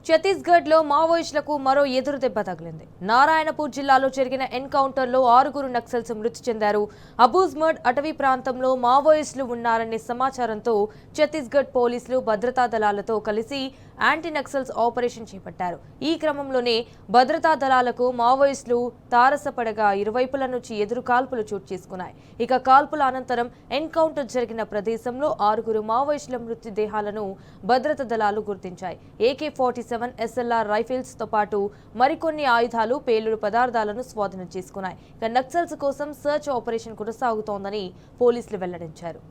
ఛత్తీస్గఢ్ లో మావోయిస్టులకు మరో ఎదురు దెబ్బ తగిలింది. నారాయణపూర్ జిల్లాలో జరిగిన ఎన్కౌంటర్లో 6 నక్సల్స్ మృతి చెందారు. అబూజ్మడ్ అటవీ ప్రాంతంలో మావోయిస్టులు ఉన్నారనే సమాచారంతో ఛత్తీస్గఢ్ పోలీసులు భద్రతా దళాలతో కలిసి యాంటీ నక్సల్స్ ఆపరేషన్ చేపట్టారు. ఈ క్రమంలోనే భద్రతా దళాలకు మావోయిస్టులు తారసపడగా ఇరువైపుల నుంచి ఎదురు కాల్పులు చోటు చేసుకున్నాయి. ఇక కాల్పుల అనంతరం ఎన్కౌంటర్ జరిగిన ప్రదేశంలో 6 మావోయిస్టుల మృతదేహాలను భద్రతా దళాలు గుర్తించాయి. AK-47 SLR రైఫిల్స్ తో పాటు మరికొన్ని ఆయుధాలు, పేలుడు పదార్థాలను స్వాధీనం చేసుకున్నాయి. ఇక నక్సల్స్ కోసం సర్చ్ ఆపరేషన్ కొనసాగుతోందని పోలీసులు వెల్లడించారు.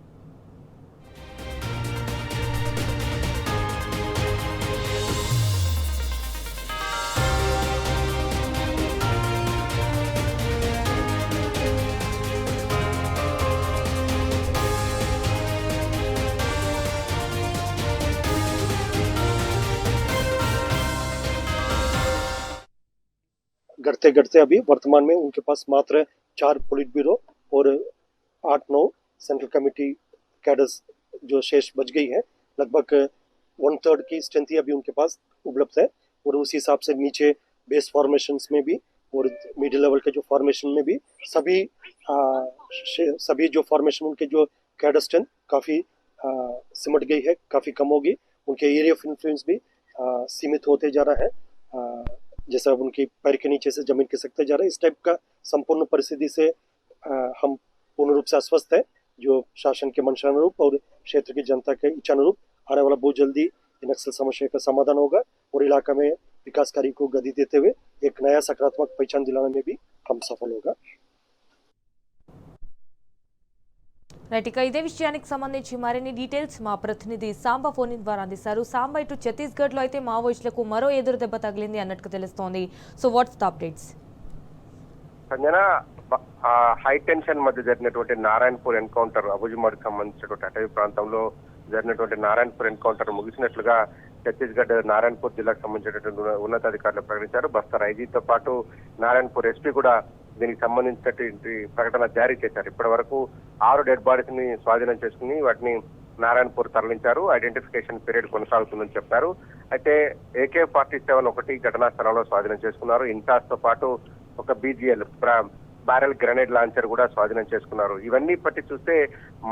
गढ़ते गढ़ते अभी वर्तमान में उनके पास मात्र 4 पोलिट ब्यूरो और 8-9 सेंट्रल कमेटी कैडर्स जो शेष बच गई है। लगभग 1/3 की स्ट्रेंथ ही अभी उनके पास उपलब्ध है और उसी हिसाब से नीचे बेस फॉर्मेशंस में भी और मिडिल लेवल के जो फॉर्मेशन में भी सभी जो फॉर्मेशन उनके जो कैडर स्ट्रेंथ काफ़ी सिमट गई है, काफ़ी कम होगी। उनके एरिया ऑफ इन्फ्लुएंस भी सीमित होते जा रहा है। जैसा उनकी पैर के नीचे से जमीन खिसकते जा रहा है, इस टाइप का संपूर्ण परिस्थिति से हम पूर्ण रूप से आश्वस्त है। जो शासन के मंशानुरूप और क्षेत्र की जनता के इच्छानुरूप आने वाला बहुत जल्दी नक्सल समस्या का समाधान होगा और इलाका में विकास कार्य को गति देते हुए एक नया सकारात्मक पहचान दिलाने में भी हम सफल होगा। రైట్, ఇదే విషయానికి సంబంధించి మరిన్ని డీటెయిల్స్ మా ప్రతినిధి సాంబా ఫోన్ ద్వారా అందిస్తారు. సాంబా, ఇటు ఛత్తీస్గఢ్ లో అయితే మావోయిస్టులకు మరో ఎదురు దెబ్బ తగిలింది అన్నట్టు తెలుస్తోంది. So what's the updates? Sanjana, high tension మధ్య జరిగినటువంటి నారాయణపూర్ ఎన్కౌంటర్, అబూజ్మడ్ సంబంధించినటువంటి అటవీ ప్రాంతంలో జరిగినటువంటి నారాయణపూర్ ఎన్కౌంటర్ ముగిసినట్లుగా ఛత్తీస్గఢ్ నారాయణపూర్ జిల్లాకు సంబంధించినటువంటి ఉన్నతాధికారులు ప్రకటించారు. బస్తర్ ఐజీతో పాటు నారాయణపూర్ ఎస్పీ కూడా దీనికి సంబంధించినటువంటి ప్రకటన జారీ చేశారు. ఇప్పటి వరకు 6 డెడ్ బాడీస్ ని స్వాధీనం చేసుకుని వాటిని నారాయణపూర్ తరలించారు. ఐడెంటిఫికేషన్ పీరియడ్ కొనసాగుతుందని చెప్పారు. అయితే AK-47 ఒకటి ఘటనా స్థలంలో స్వాధీనం చేసుకున్నారు. ఇన్సాస్ తో పాటు ఒక BGL బ్యారెల్ గ్రెనేడ్ లాంచర్ కూడా స్వాధీనం చేసుకున్నారు. ఇవన్నీ బట్టి చూస్తే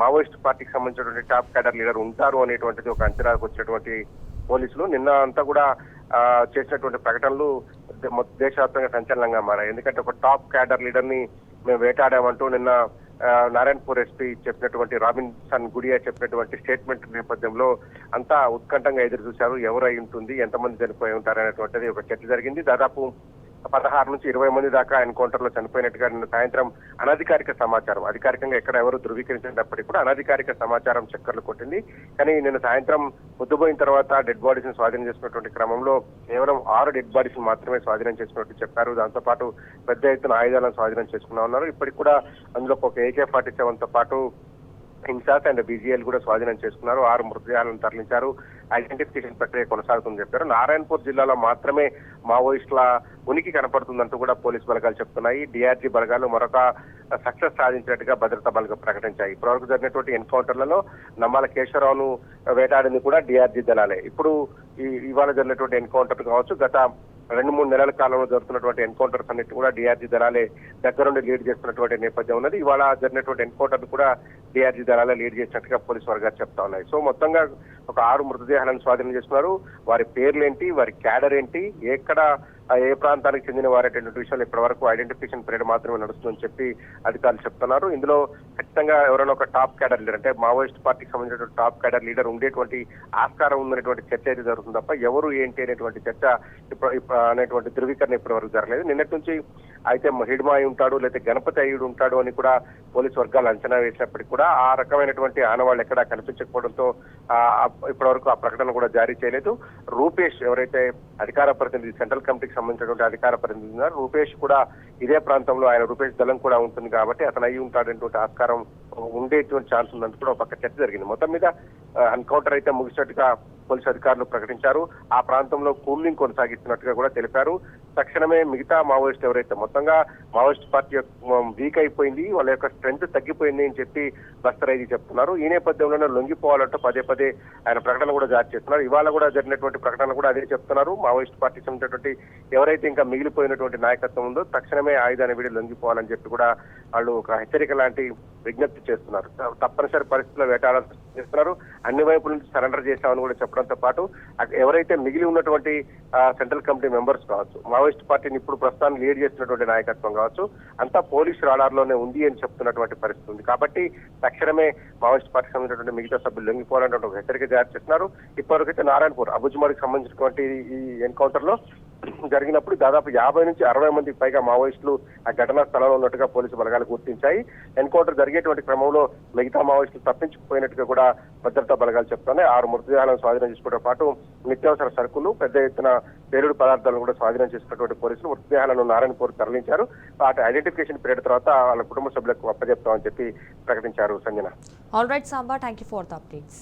మావోయిస్ట్ పార్టీకి సంబంధించినటువంటి టాప్ క్యాడర్ లీడర్ ఉంటారు అనేటువంటిది ఒక అంచనాకు వచ్చినటువంటి పోలీసులు నిన్న అంతా కూడా చేసినటువంటి ప్రకటనలు దేశవ్యాప్తంగా సంచలనంగా మారాయి. ఎందుకంటే ఒక టాప్ క్యాడర్ లీడర్ ని మేము వేటాడామంటూ నిన్న నారాయణపూర్ ఎస్పీ చెప్పినటువంటి రాబిన్సన్ గుడియా చెప్పినటువంటి స్టేట్మెంట్ నేపథ్యంలో అంతా ఉత్కంఠంగా ఎదురు చూశారు. ఎవరు అయి ఉంటుంది, ఎంతమంది చనిపోయి ఉంటారు అనేటువంటిది ఒక చర్చ జరిగింది. దాదాపు 16 నుంచి 20 మంది దాకా ఎన్కౌంటర్ లో చనిపోయినట్టుగా నిన్న సాయంత్రం అనధికారిక సమాచారం, అధికారికంగా ఎక్కడ ఎవరు ధృవీకరించినప్పటికీ కూడా అనధికారిక సమాచారం చక్కర్లు కొట్టింది. కానీ నిన్న సాయంత్రం పొద్దుపోయిన తర్వాత డెడ్ బాడీస్ ని స్వాధీనం చేసుకున్నటువంటి క్రమంలో కేవలం 6 డెడ్ బాడీస్ మాత్రమే స్వాధీనం చేసుకున్నట్టు చెప్పారు. దాంతో పాటు పెద్ద ఎత్తున ఆయుధాలను స్వాధీనం చేసుకున్నా ఉన్నారు. ఇప్పటికి కూడా అందులో ఒక AK-47 తో పాటు ఇన్సాస్ అండ్ BGL కూడా స్వాధీనం చేసుకున్నారు. 6 మృతదేహాలను తరలించారు. ఐడెంటిఫికేషన్ ప్రక్రియ కొనసాగుతుందని చెప్పారు. నారాయణపూర్ జిల్లాలో మాత్రమే మావోయిస్టుల ఉనికి కనపడుతుందంటూ కూడా పోలీసు బలగాలు చెప్తున్నాయి. DRG బలగాలు మరొక సక్సెస్ సాధించినట్టుగా భద్రతా బలగాలు ప్రకటించాయి. ఇప్పటివరకు జరిగినటువంటి ఎన్కౌంటర్లలో నమ్మాల కేశవరావును వేటాడింది కూడా DRG దళాలే. ఇప్పుడు ఇవాళ జరిగినటువంటి ఎన్కౌంటర్ కావచ్చు, గత 2-3 నెలల కాలంలో జరుగుతున్నటువంటి ఎన్కౌంటర్స్ అన్నిటి కూడా DRG దళాలే దగ్గరుండి లీడ్ చేస్తున్నటువంటి నేపథ్యం ఉన్నది. ఇవాళ జరిగినటువంటి ఎన్కౌంటర్ కూడా DRG దళాలే లీడ్ చేసినట్టుగా పోలీసు వర్గాలు చెప్తా ఉన్నాయి. సో మొత్తంగా ఒక 6 మృతదేహాలను స్వాధీనం చేసుకున్నారు. వారి పేర్లేంటి, వారి క్యాడర్ ఏంటి, ఎక్కడ ఏ ప్రాంతానికి చెందిన వారేటువంటి విషయాలు ఇప్పటి వరకు ఐడెంటిఫికేషన్ పీరియడ్ మాత్రమే నడుస్తుందని చెప్పి అధికారులు చెప్తున్నారు. ఇందులో ఖచ్చితంగా ఎవరైనా ఒక టాప్ క్యాడర్ లీడర్, అంటే మావోయిస్ట్ పార్టీకి సంబంధించినటువంటి టాప్ క్యాడర్ లీడర్ ఉండేటువంటి ఆస్కారం ఉందనేటువంటి చర్చ అయితే జరుగుతుంది తప్ప ఎవరు ఏంటి అనేటువంటి చర్చ అనేటువంటి ధృవీకరణ ఇప్పటి వరకు జరగలేదు. నిన్నటి నుంచి అయితే హిడ్మా అయి ఉంటాడు, లేకపోతే గణపతి అయ్యుడు ఉంటాడు అని కూడా పోలీసు వర్గాలు అంచనా వేసినప్పటికీ కూడా ఆ రకమైనటువంటి ఆనవాళ్ళు ఎక్కడా కనిపించకపోవడంతో ఇప్పటి వరకు ఆ ప్రకటన కూడా జారీ చేయలేదు. రూపేష్, ఎవరైతే అధికార ప్రతినిధి, సెంట్రల్ కమిటీకి సంబంధించినటువంటి అధికార ప్రతినిధి ఉన్నారు, రూపేష్ కూడా ఇదే ప్రాంతంలో, ఆయన రూపేష్ దళం కూడా ఉంటుంది కాబట్టి అతను అయి ఉంటాడనేటువంటి ఆస్కారం ఉండేటువంటి ఛాన్స్ ఉందంటూ కూడా ఒక చర్చ జరిగింది. మొత్తం మీద ఎన్కౌంటర్ అయితే ముగిసినట్టుగా పోలీసు అధికారులు ప్రకటించారు. ఆ ప్రాంతంలో కూలింగ్ కొనసాగిస్తున్నట్టుగా కూడా తెలిపారు. తక్షణమే మిగతా మావోయిస్టులు ఎవరైతే మొత్తంగా మావోయిస్ట్ పార్టీ వీక్ అయిపోయింది, వాళ్ళ యొక్క స్ట్రెంత్ తగ్గిపోయింది అని చెప్పి బస్తర్ ఐజీ చెప్తున్నారు. ఈ నేపథ్యంలోనే లొంగిపోవాలంటూ పదే పదే ఆయన ప్రకటన కూడా జారీ చేస్తున్నారు. ఇవాళ కూడా జరిగినటువంటి ప్రకటన కూడా అదే చెప్తున్నారు. మావోయిస్ట్ పార్టీకి సంబంధించినటువంటి ఎవరైతే ఇంకా మిగిలిపోయినటువంటి నాయకత్వం ఉందో తక్షణమే ఆయుధాన్ని వీడి లొంగిపోవాలని చెప్పి కూడా వాళ్ళు ఒక హెచ్చరిక లాంటి విజ్ఞప్తి చేస్తున్నారు. తప్పనిసరి పరిస్థితుల్లో వేటాడాల్సి చేస్తున్నారు. అన్ని వైపుల నుంచి సరెండర్ చేశామని కూడా చెప్పడంతో పాటు ఎవరైతే మిగిలి ఉన్నటువంటి సెంట్రల్ కమిటీ మెంబర్స్ కావచ్చు, మావోయిస్ట్ పార్టీని ఇప్పుడు ప్రస్తుతాన్ని లీడ్ చేస్తున్నటువంటి నాయకత్వం కావచ్చు, అంతా పోలీసు రాడార్లోనే ఉంది అని చెప్తున్నటువంటి పరిస్థితి ఉంది. కాబట్టి తక్షణమే మావోయిస్ట్ పార్టీకి సంబంధించినటువంటి మిగతా సభ్యులు లొంగిపోవాలంటే ఒక హెచ్చరిక జారీ చేస్తున్నారు. ఇప్పటివరకైతే నారాయణపూర్ అబుజ్మర్కి సంబంధించినటువంటి ఈ ఎన్కౌంటర్ లో జరిగినప్పుడు దాదాపు 50 నుంచి 60 మందికి పైగా మావోయిస్టులు ఆ ఘటనా స్థలంలో ఉన్నట్టుగా పోలీసు బలగాలు గుర్తించాయి. ఎన్కౌంటర్ జరిగేటువంటి క్రమంలో మిగతా మావోయిస్టులు తప్పించుకుపోయినట్టుగా కూడా భద్రతా బలగాలు చెప్తున్నాయి. 6 మృతదేహాలను స్వాధీనం చేసుకోవడంతో పాటు నిత్యావసర సరుకులు, పెద్ద ఎత్తున పేలుడు పదార్థాలను కూడా స్వాధీనం చేసుకున్నటువంటి పోలీసులు మృతదేహాలను నారాయణపూర్ తరలించారు. వాటి ఐడెంటిఫికేషన్ పీరియడ్ తర్వాత వాళ్ళ కుటుంబ సభ్యులకు అప్పజెప్తామని చెప్పి ప్రకటించారు. Sanjana. All right Samba, thank you for the updates.